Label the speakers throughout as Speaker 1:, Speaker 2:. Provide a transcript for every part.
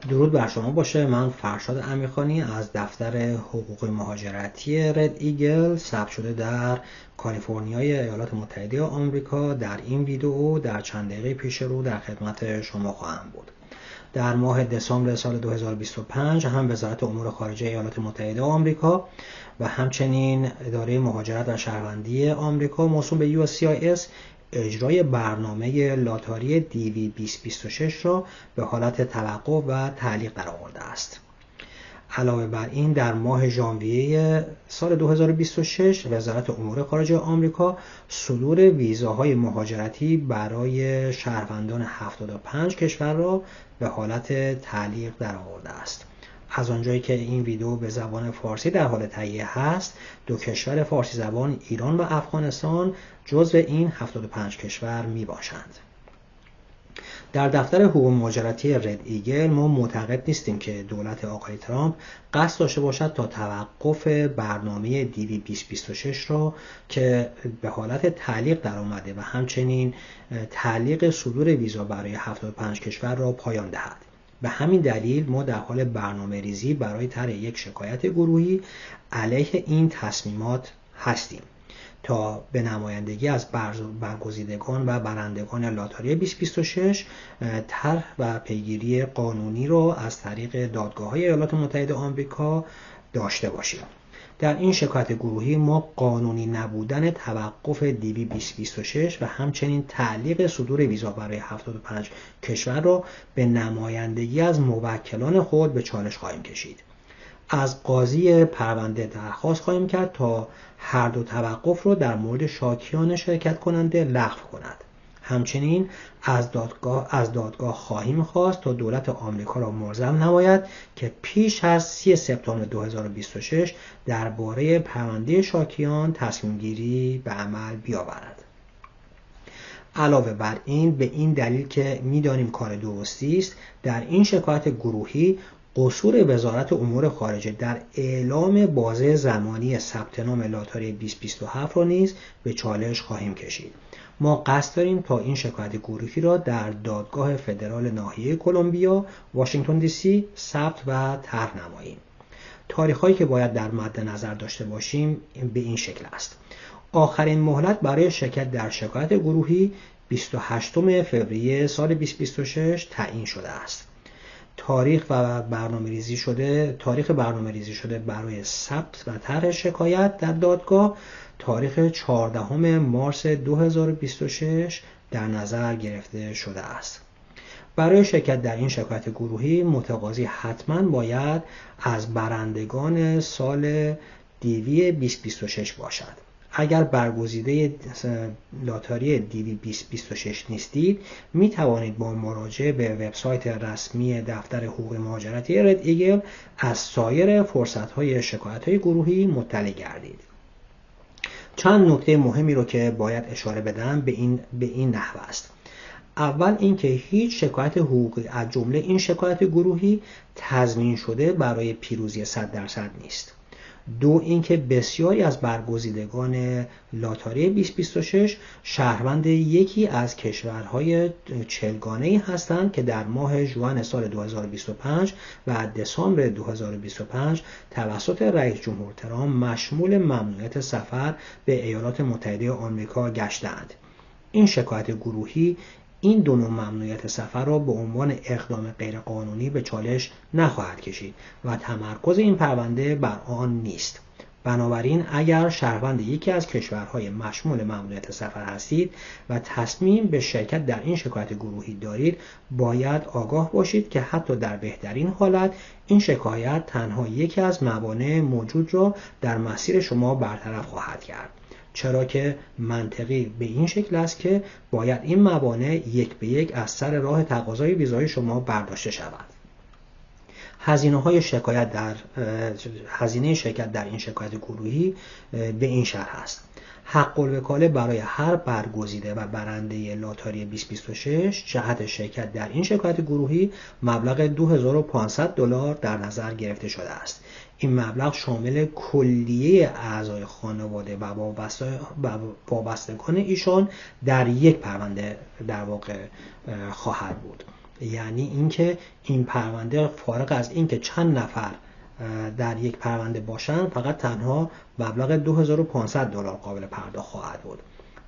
Speaker 1: درود بر شما باشه. من فرشاد امیرخانی از دفتر حقوق مهاجرتی رد ایگل ثبت شده در کالیفرنیای ایالات متحده آمریکا در این ویدئو در چند دقیقه پیش رو در خدمت شما خواهم بود. در ماه دسامبر سال 2025 هم وزارت امور خارجه ایالات متحده آمریکا و همچنین اداره مهاجرت و شهروندی آمریکا موسوم به USCIS اجرای برنامه لاتاری دیوی 2026 را به حالت توقف و تعلیق درآورده است. علاوه بر این در ماه ژانویه سال 2026 وزارت امور خارجه آمریکا صدور ویزاهای مهاجرتی برای شهروندان 75 کشور را به حالت تعلیق درآورده است. از آنجایی که این ویدیو به زبان فارسی در حال تهیه هست، دو کشور فارسی زبان ایران و افغانستان جزو این 75 کشور می باشند. در دفتر حقوق مهاجرتی رد ایگل ما معتقد نیستیم که دولت آقای ترامپ قصد داشته باشد تا توقف برنامه دیوی 2026 را که به حالت تعلیق درآمده و همچنین تعلیق صدور ویزا برای 75 کشور را پایان دهد. به همین دلیل ما در حال برنامه ریزی برای طرح یک شکایت گروهی علیه این تصمیمات هستیم تا به نمایندگی از برگزیدگان و برندگان لاتاری 2026 طرح و پیگیری قانونی را از طریق دادگاه‌های ایالات متحده آمریکا داشته باشیم. در این شکایت گروهی ما قانونی نبودن توقف دیوی 2026 و همچنین تعلیق صدور ویزا برای 75 کشور را به نمایندگی از موکلان خود به چالش خواهیم کشید. از قاضی پرونده درخواست خواهیم کرد تا هر دو توقف را در مورد شاکیان شرکت کننده لغو کند. همچنین از دادگاه خواهیم خواست تا دولت آمریکا را ملزم نماید که پیش از 30 سپتامبر 2026 درباره پرونده شاکیان تصمیم گیری به عمل بیاورد. علاوه بر این به این دلیل که می‌دانیم کار درستی است، در این شکایت گروهی قصور وزارت امور خارجه در اعلام بازه زمانی ثبت نام لاتاری 2027 را نیز به چالش خواهیم کشید. ما قصد داریم تا این شکایت گروهی را در دادگاه فدرال ناحیه کلمبیا، واشنگتن دی سی ثبت و طرح نماییم. تاریخ‌هایی که باید در مد نظر داشته باشیم به این شکل است. آخرین مهلت برای شرکت در شکایت گروهی 28 فوریه سال 2026 تعیین شده است. تاریخ برنامه‌ریزی شده برای ثبت و طرح شکایت در دادگاه تاریخ 14 مارس 2026 در نظر گرفته شده است. برای شرکت در این شکایت گروهی متقاضی حتما باید از برندگان سال دیوی 2026 باشد. اگر برگزیده لاتاری دیوی 2026 نیستید، می توانید با مراجعه به وبسایت رسمی دفتر حقوق مهاجرتی رد ایگل از سایر فرصت‌های شکایت‌های گروهی مطلع گردید. چند نکته مهمی رو که باید اشاره بدم به این نحو است. اول اینکه هیچ شکایت حقوقی از جمله این شکایت گروهی تضمین شده برای پیروزی 100% نیست. دو اینکه بسیاری از برگزیدگان لاتاری 2026 شهروند یکی از کشورهای 40گانه‌ای هستند که در ماه ژوئن سال 2025 و دسامبر 2025 توسط رئیس جمهور ترامپ مشمول ممنوعیت سفر به ایالات متحده آمریکا گشتند. این شکایت گروهی این دو نوع ممنوعیت سفر را به عنوان اقدام غیرقانونی به چالش نخواهد کشید و تمرکز این پرونده بر آن نیست. بنابراین اگر شهروند یکی از کشورهای مشمول ممنوعیت سفر هستید و تصمیم به شرکت در این شکایت گروهی دارید، باید آگاه باشید که حتی در بهترین حالت این شکایت تنها یکی از موانع موجود را در مسیر شما برطرف خواهد کرد. چرا که منطقی به این شکل است که باید این موانع یک به یک از سر راه تقاضای ویزای شما برداشته شود. هزینه شرکت در این شکایت گروهی به این شرح است: حق الوکاله برای هر برگزیده و برنده لاتاری 2026 جهت شرکت در این شکایت گروهی مبلغ $2500 در نظر گرفته شده است. این مبلغ شامل کلیه اعضای خانواده و وابستگان ایشان در یک پرونده در واقع خواهد بود. یعنی اینکه این پرونده فارغ از اینکه چند نفر در یک پرونده باشند، فقط تنها مبلغ $2500 قابل پرداخت خواهد بود.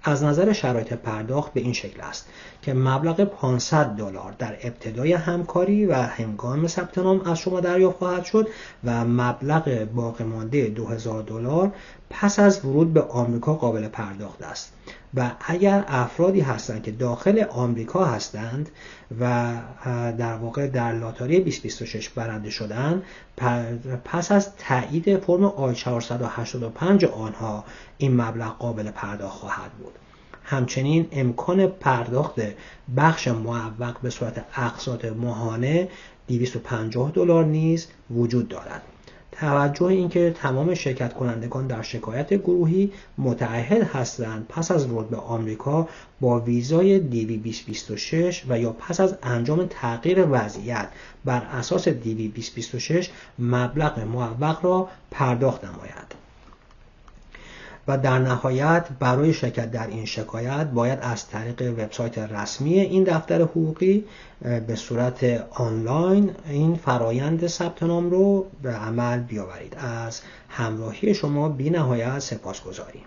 Speaker 1: از نظر شرایط پرداخت به این شکل است که مبلغ $500 در ابتدای همکاری و هنگام ثبت نام از شما دریافت خواهد شد و مبلغ باقی مانده $2000 پس از ورود به آمریکا قابل پرداخت است. و اگر افرادی هستند که داخل آمریکا هستند و در واقع در لاتاری 2026 برنده شدند، پس از تایید فرم آی 485 آنها این مبلغ قابل پرداخت خواهد بود. همچنین امکان پرداخت بخش معوق به صورت اقساط ماهانه $250 نیز وجود دارد. توجه اینکه تمام شرکت کنندگان در شکایت گروهی متعهد هستند پس از ورود به آمریکا با ویزای دیوی 2026 و یا پس از انجام تغییر وضعیت بر اساس دیوی 2026 مبلغ معوق را پرداخت نماید. و در نهایت برای شرکت در این شکایت باید از طریق وبسایت رسمی این دفتر حقوقی به صورت آنلاین این فرایند ثبت نام رو به عمل بیاورید. از همراهی شما بی نهایت سپاسگزاریم.